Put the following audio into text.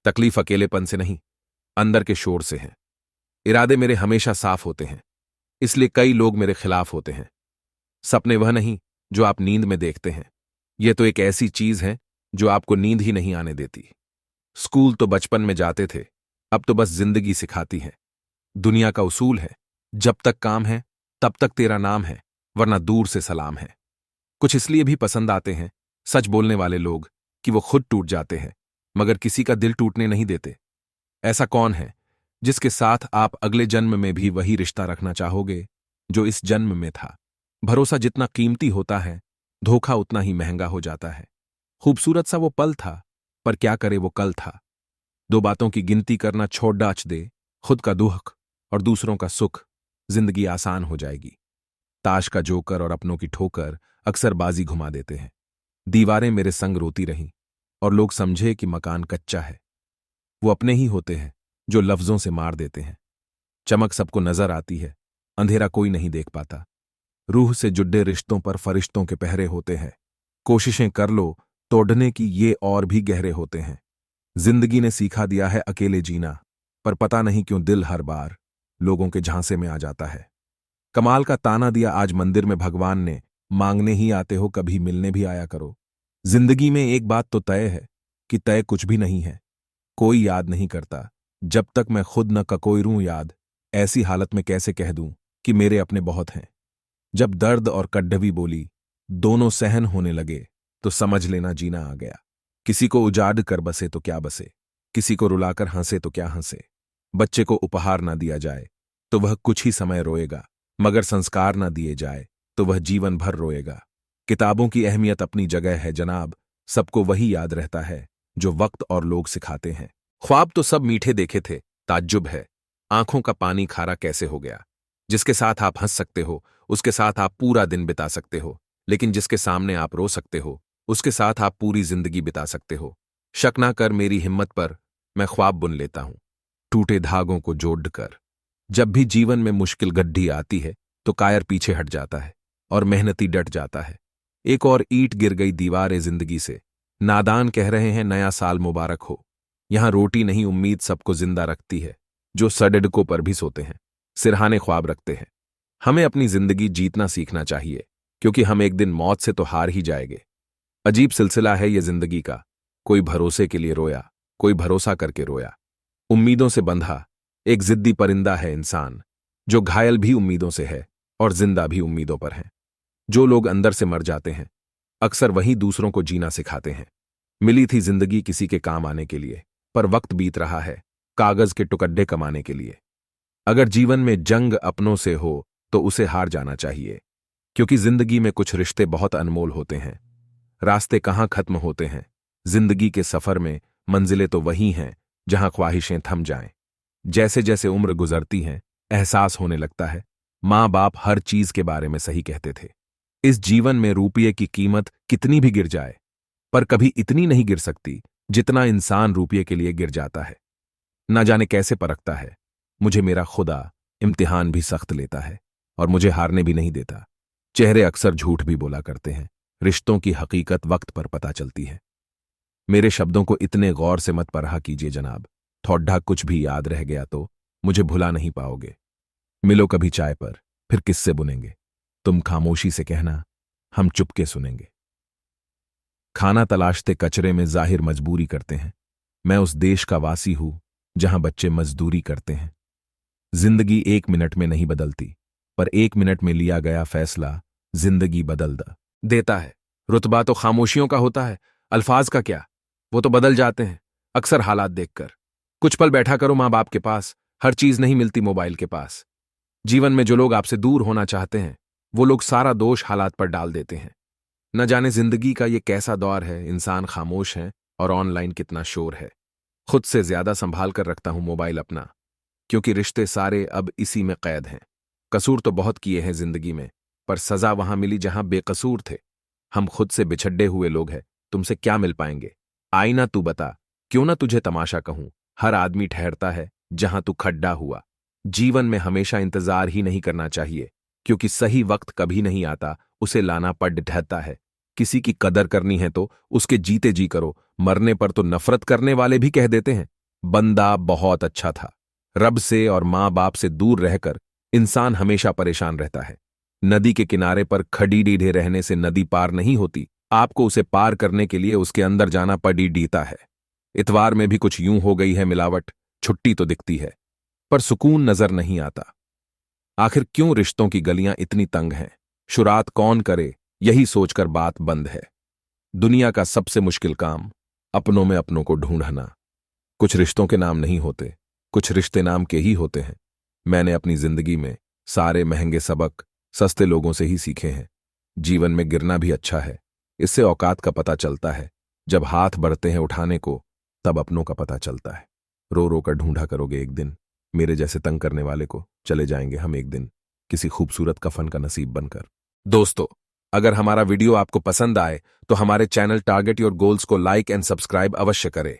तकलीफ अकेलेपन से नहीं, अंदर के शोर से है। इरादे मेरे हमेशा साफ होते हैं, इसलिए कई लोग मेरे खिलाफ होते हैं। सपने वह नहीं जो आप नींद में देखते हैं, यह तो एक ऐसी चीज है जो आपको नींद ही नहीं आने देती। स्कूल तो बचपन में जाते थे, अब तो बस जिंदगी सिखाती है। दुनिया का उसूल है, जब तक काम है तब तक तेरा नाम है, वरना दूर से सलाम है। कुछ इसलिए भी पसंद आते हैं सच बोलने वाले लोग कि वो खुद टूट जाते हैं मगर किसी का दिल टूटने नहीं देते। ऐसा कौन है जिसके साथ आप अगले जन्म में भी वही रिश्ता रखना चाहोगे जो इस जन्म में था? भरोसा जितना कीमती होता है, धोखा उतना ही महंगा हो जाता है। खूबसूरत सा वो पल था, पर क्या करे वो कल था। दो बातों की गिनती करना छोड़ डाच दे, खुद का दुख और दूसरों का सुख, जिंदगी आसान हो जाएगी। ताश का जोकर और अपनों की ठोकर अक्सर बाजी घुमा देते हैं। दीवारें मेरे संग रोती रहीं और लोग समझे कि मकान कच्चा है। वो अपने ही होते हैं जो लफ्जों से मार देते हैं। चमक सबको नजर आती है, अंधेरा कोई नहीं देख पाता। रूह से जुड़े रिश्तों पर फरिश्तों के पहरे होते हैं। कोशिशें कर लो तोड़ने की, ये और भी गहरे होते हैं। जिंदगी ने सिखा दिया है अकेले जीना, पर पता नहीं क्यों दिल हर बार लोगों के झांसे में आ जाता है। कमाल का ताना दिया आज मंदिर में भगवान ने, मांगने ही आते हो कभी मिलने भी आया करो। जिंदगी में एक बात तो तय है कि तय कुछ भी नहीं है। कोई याद नहीं करता जब तक मैं खुद न ककोई याद। ऐसी हालत में कैसे कह दूं कि मेरे अपने बहुत हैं। जब दर्द और कड्डवी बोली दोनों सहन होने लगे तो समझ लेना जीना आ गया। किसी को उजाड़ कर बसे तो क्या बसे, किसी को रुलाकर हंसे तो क्या हंसे। बच्चे को उपहार ना दिया जाए तो वह कुछ ही समय रोएगा, मगर संस्कार ना दिए जाए तो वह जीवन भर रोएगा। किताबों की अहमियत अपनी जगह है जनाब, सबको वही याद रहता है जो वक्त और लोग सिखाते हैं। ख्वाब तो सब मीठे देखे थे, ताज्जुब है आंखों का पानी खारा कैसे हो गया। जिसके साथ आप हंस सकते हो उसके साथ आप पूरा दिन बिता सकते हो, लेकिन जिसके सामने आप रो सकते हो उसके साथ आप पूरी जिंदगी बिता सकते हो। शक ना कर मेरी हिम्मत पर, मैं ख्वाब बुन लेता हूं टूटे धागों को जोड़कर। जब भी जीवन में मुश्किल गड्ढी आती है तो कायर पीछे हट जाता है और मेहनती डट जाता है। एक और ईंट गिर गई दीवार जिंदगी से, नादान कह रहे हैं नया साल मुबारक हो। यहां रोटी नहीं उम्मीद सबको जिंदा रखती है, जो सडडकों पर भी सोते हैं, सिरहाने ख्वाब रखते हैं। हमें अपनी जिंदगी जीतना सीखना चाहिए, क्योंकि हम एक दिन मौत से तो हार ही जाएंगे। अजीब सिलसिला है ये जिंदगी का, कोई भरोसे के लिए रोया, कोई भरोसा करके रोया। उम्मीदों से बंधा एक जिद्दी परिंदा है इंसान, जो घायल भी उम्मीदों से है और जिंदा भी उम्मीदों पर है। जो लोग अंदर से मर जाते हैं अक्सर वही दूसरों को जीना सिखाते हैं। मिली थी जिंदगी किसी के काम आने के लिए, पर वक्त बीत रहा है कागज के टुकड़े कमाने के लिए। अगर जीवन में जंग अपनों से हो तो उसे हार जाना चाहिए, क्योंकि जिंदगी में कुछ रिश्ते बहुत अनमोल होते हैं। रास्ते कहाँ खत्म होते हैं, जिंदगी के सफर में मंजिलें तो वही हैं जहां ख्वाहिशें थम जाएं। जैसे जैसे उम्र गुजरती है एहसास होने लगता है माँ बाप हर चीज के बारे में सही कहते थे। इस जीवन में रुपये की कीमत कितनी भी गिर जाए, पर कभी इतनी नहीं गिर सकती जितना इंसान रुपये के लिए गिर जाता है। ना जाने कैसे परखता है मुझे मेरा खुदा, इम्तिहान भी सख्त लेता है और मुझे हारने भी नहीं देता। चेहरे अक्सर झूठ भी बोला करते हैं, रिश्तों की हकीकत वक्त पर पता चलती है। मेरे शब्दों को इतने गौर से मत पढ़ा कीजिए जनाब, थोड़ा कुछ भी याद रह गया तो मुझे भुला नहीं पाओगे। मिलो कभी चाय पर, फिर किससे बुनेंगे, तुम खामोशी से कहना, हम चुपके सुनेंगे। खाना तलाशते कचरे में जाहिर मजबूरी करते हैं, मैं उस देश का वासी हूं जहां बच्चे मजदूरी करते हैं। जिंदगी 1 मिनट में नहीं बदलती, पर 1 मिनट में लिया गया फैसला जिंदगी बदल देता है। रुतबा तो खामोशियों का होता है, अल्फाज का क्या, वो तो बदल जाते हैं अक्सर हालात देखकर। कुछ पल बैठा करो माँ बाप के पास, हर चीज नहीं मिलती मोबाइल के पास। जीवन में जो लोग आपसे दूर होना चाहते हैं वो लोग सारा दोष हालात पर डाल देते हैं। न जाने जिंदगी का ये कैसा दौर है, इंसान खामोश है और ऑनलाइन कितना शोर है। खुद से ज्यादा संभाल कर रखता हूं मोबाइल अपना, क्योंकि रिश्ते सारे अब इसी में कैद हैं। कसूर तो बहुत किए हैं जिंदगी में, पर सजा वहां मिली जहां बेकसूर थे। हम खुद से बिछड़े हुए लोग हैं, तुमसे क्या मिल पाएंगे। आईना तू बता, क्यों ना तुझे तमाशा कहूं, हर आदमी ठहरता है जहां तू खड्डा हुआ। जीवन में हमेशा इंतजार ही नहीं करना चाहिए, क्योंकि सही वक्त कभी नहीं आता, उसे लाना पड़ ढहता है। किसी की कदर करनी है तो उसके जीते जी करो, मरने पर तो नफरत करने वाले भी कह देते हैं। बंदा बहुत अच्छा था। रब से और माँ बाप से दूर रहकर इंसान हमेशा परेशान रहता है। नदी के किनारे पर खड़ी डीढ़े रहने से नदी पार नहीं होती, आपको उसे पार करने के लिए उसके अंदर जाना पड़ी डीता है। इतवार में भी कुछ यूं हो गई है मिलावट, छुट्टी तो दिखती है पर सुकून नजर नहीं आता। आखिर क्यों रिश्तों की गलियां इतनी तंग हैं? शुरात कौन करे, यही सोचकर बात बंद है। दुनिया का सबसे मुश्किल काम अपनों में अपनों को ढूंढना। कुछ रिश्तों के नाम नहीं होते, कुछ रिश्ते नाम के ही होते हैं। मैंने अपनी जिंदगी में सारे महंगे सबक सस्ते लोगों से ही सीखे हैं। जीवन में गिरना भी अच्छा है, इससे औकात का पता चलता है। जब हाथ बढ़ते हैं उठाने को, तब अपनों का पता चलता है। रो रो कर ढूंढा करोगे एक दिन, मेरे जैसे तंग करने वाले को चले जाएंगे हम एक दिन, किसी खूबसूरत कफन का नसीब बनकर। दोस्तों, अगर हमारा वीडियो आपको पसंद आए तो हमारे चैनल टारगेट योर गोल्स को लाइक एंड सब्सक्राइब अवश्य करें।